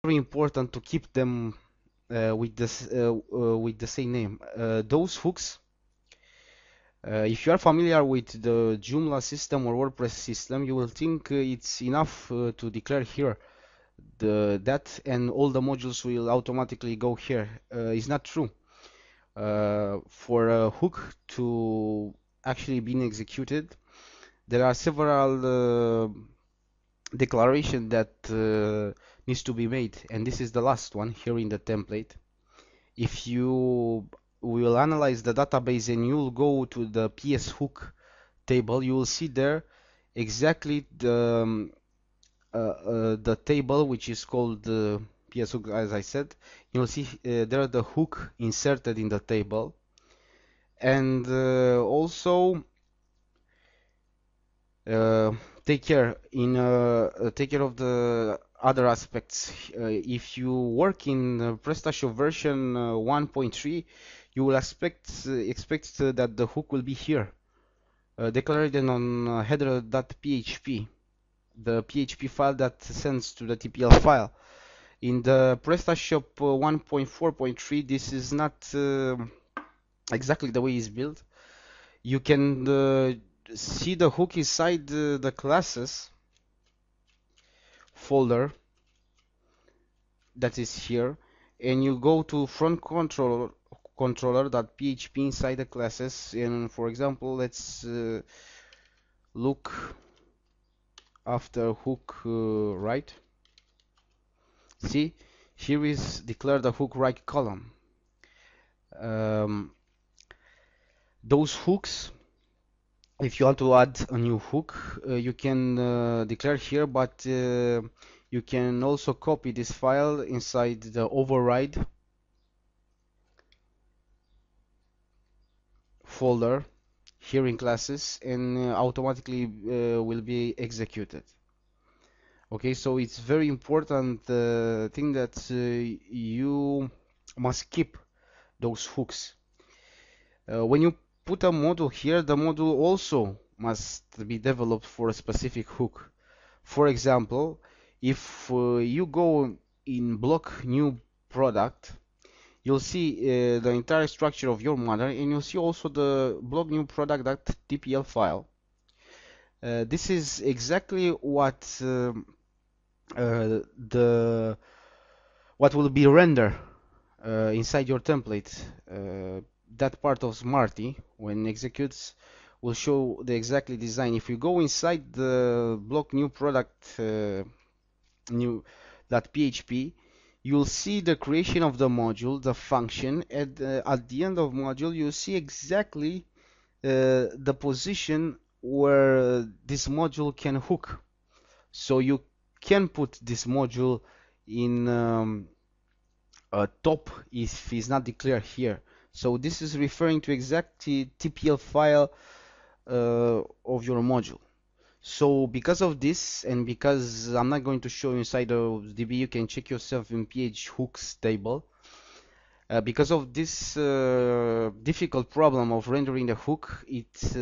very important to keep them with the same name. Those hooks, if you are familiar with the Joomla system or WordPress system, you will think it's enough to declare here that and all the modules will automatically go here. It's not true. For a hook to actually being executed, there are several declarations that needs to be made, and this is the last one here in the template. If you will analyze the database and you'll go to the PS hook table, you will see there exactly the table which is called PS hook, as I said. You'll see there the hook inserted in the table, and also uh, take care of the other aspects. If you work in PrestaShop version 1.3, you will expect that the hook will be here, declared on header.php, the PHP file that sends to the TPL file. In the PrestaShop 1.4.3, this is not exactly the way it's built. You can see the hook inside the classes folder that is here, and you go to front controller.php inside the classes, and for example, let's look after hook right. See, here is declare the hook right column. Those hooks, if you want to add a new hook, you can declare here, but you can also copy this file inside the override folder here in classes, and automatically will be executed. Okay, so it's very important thing that you must keep those hooks. When you put a module here, the module also must be developed for a specific hook. For example, if you go in block new product, you'll see the entire structure of your model, and you'll see also the block new product.tpl file. This is exactly what what will be rendered inside your template. That part of Smarty, when executes, will show the exactly design. If you go inside the block new product new.php, you'll see the creation of the module, the function, and at the end of module you'll see exactly the position where this module can hook. So you can put this module in top if it's not declared here. So this is referring to exactly TPL file of your module. So because of this, and because I'm not going to show you inside of DB, you can check yourself in PH hooks table. Because of this difficult problem of rendering the hook, it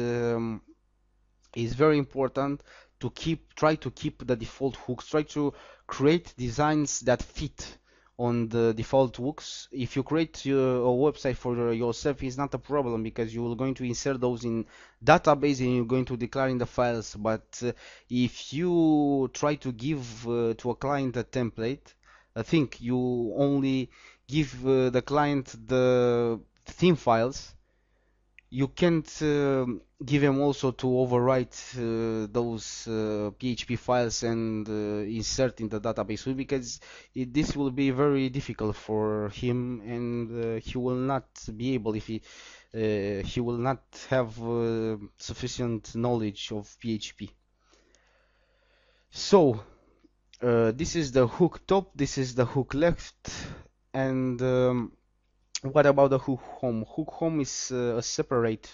is very important to try to keep the default hooks. Try to create designs that fit on the default hooks. If you create a website for yourself, it's not a problem, because you are going to insert those in database and you're going to declare in the files. But if you try to give to a client a template, I think you only give the client the theme files. You can't give him also to overwrite those PHP files and insert in the database, because this will be very difficult for him, and he will not be able, if he will not have sufficient knowledge of PHP. So this is the hook top, this is the hook left, and what about the hook home? Hook home is a separate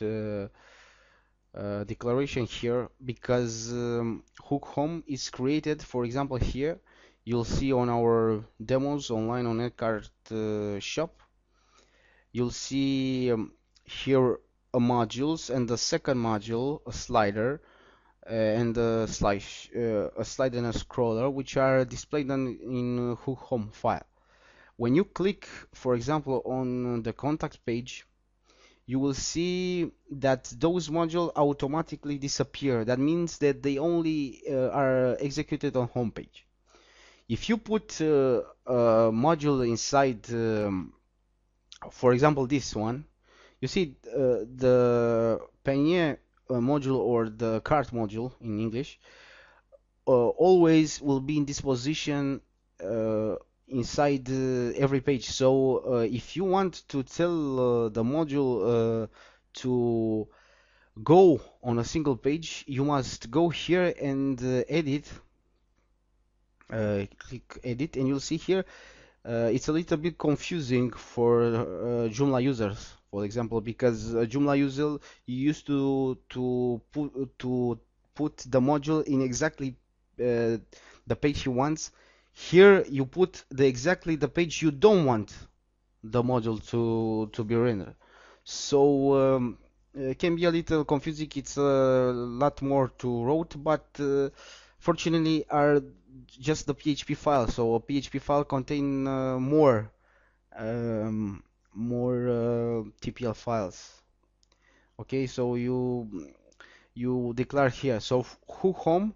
declaration here, because hook home is created, for example, here you'll see on our demos online on Edcard shop, you'll see here a modules, and the second module, a slider, and a slide and a scroller, which are displayed in Hook Home file. When you click, for example, on the contact page, you will see that those modules automatically disappear. That means that they only are executed on home page. If you put a module inside, for example, this one, you see the panier module or the cart module in English always will be in this position inside every page. So if you want to tell the module to go on a single page, you must go here and edit. Click edit, and you'll see here it's a little bit confusing for Joomla users, for example, because Joomla user used to put the module in exactly the page he wants. Here you put the page you don't want the module to be rendered. So it can be a little confusing. It's a lot more to wrote, but fortunately are just the PHP file. So a PHP file contain more TPL files. Okay, so you declare here. So who home,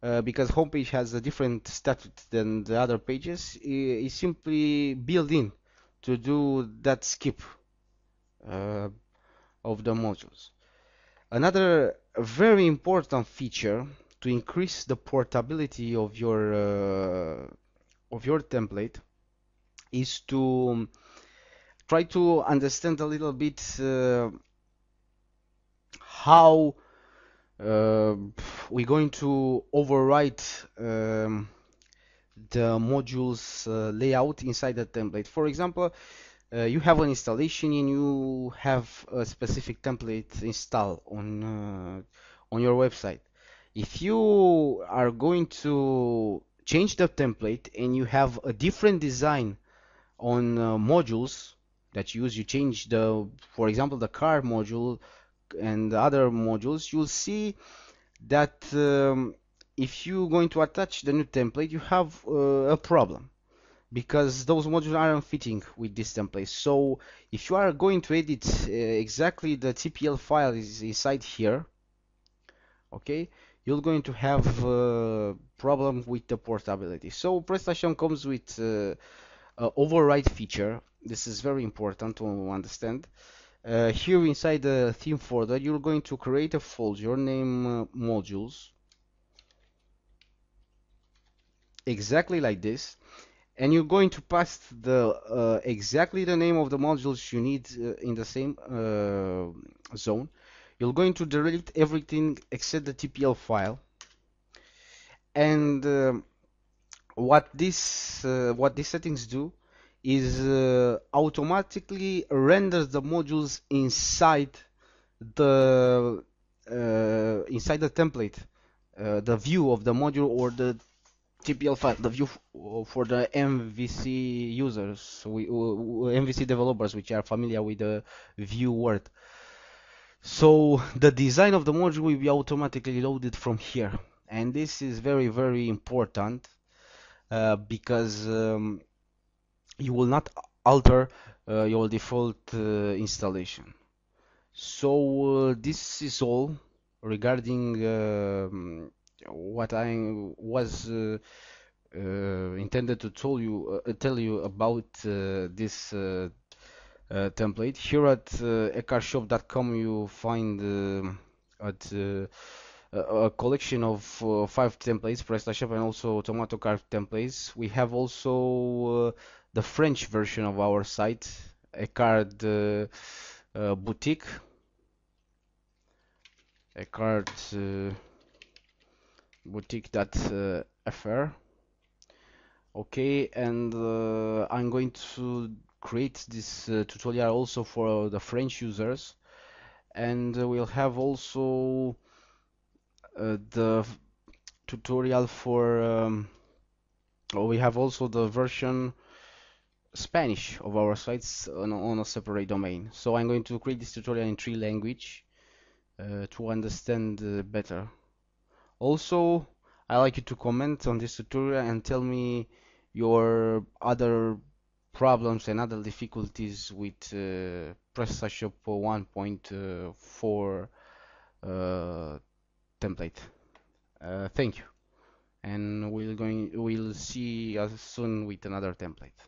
because homepage has a different status than the other pages, is simply built in to do that skip uh, of the modules. Another very important feature to increase the portability of your template is to try to understand a little bit how uh, we're going to overwrite the modules layout inside the template. For example, you have an installation and you have a specific template installed on your website. If you are going to change the template and you have a different design on modules that you change for example, the car module and the other modules, you'll see that if you're going to attach the new template, you have a problem because those modules aren't fitting with this template. So if you are going to edit exactly the TPL file is inside here, okay, you're going to have a problem with the portability. So PrestaShop comes with override feature. This is very important to understand. Here inside the theme folder, you're going to create a folder named modules, exactly like this, and you're going to pass exactly the name of the modules you need in the same zone. You're going to delete everything except the TPL file, and what these settings do is automatically renders the modules the inside the template, the view of the module or the TPL file, the view for the MVC users, MVC developers, which are familiar with the view word. So the design of the module will be automatically loaded from here, and this is very, very important because you will not alter your default installation. So this is all regarding what I was intended to tell you about this template. Here at ecarshop.com you find a collection of 5 templates, PrestaShop and also Tomato Card templates. We have also the French version of our site, Ecard Boutique, Ecard Boutique.fr. Okay, and I'm going to create this tutorial also for the French users, and we'll have also the tutorial for we have also the version Spanish of our sites on a separate domain. So I'm going to create this tutorial in 3 languages to understand better Also, I like you to comment on this tutorial and tell me your other problems and other difficulties with PrestaShop 1.4 template. Thank you, and we'll see us soon with another template.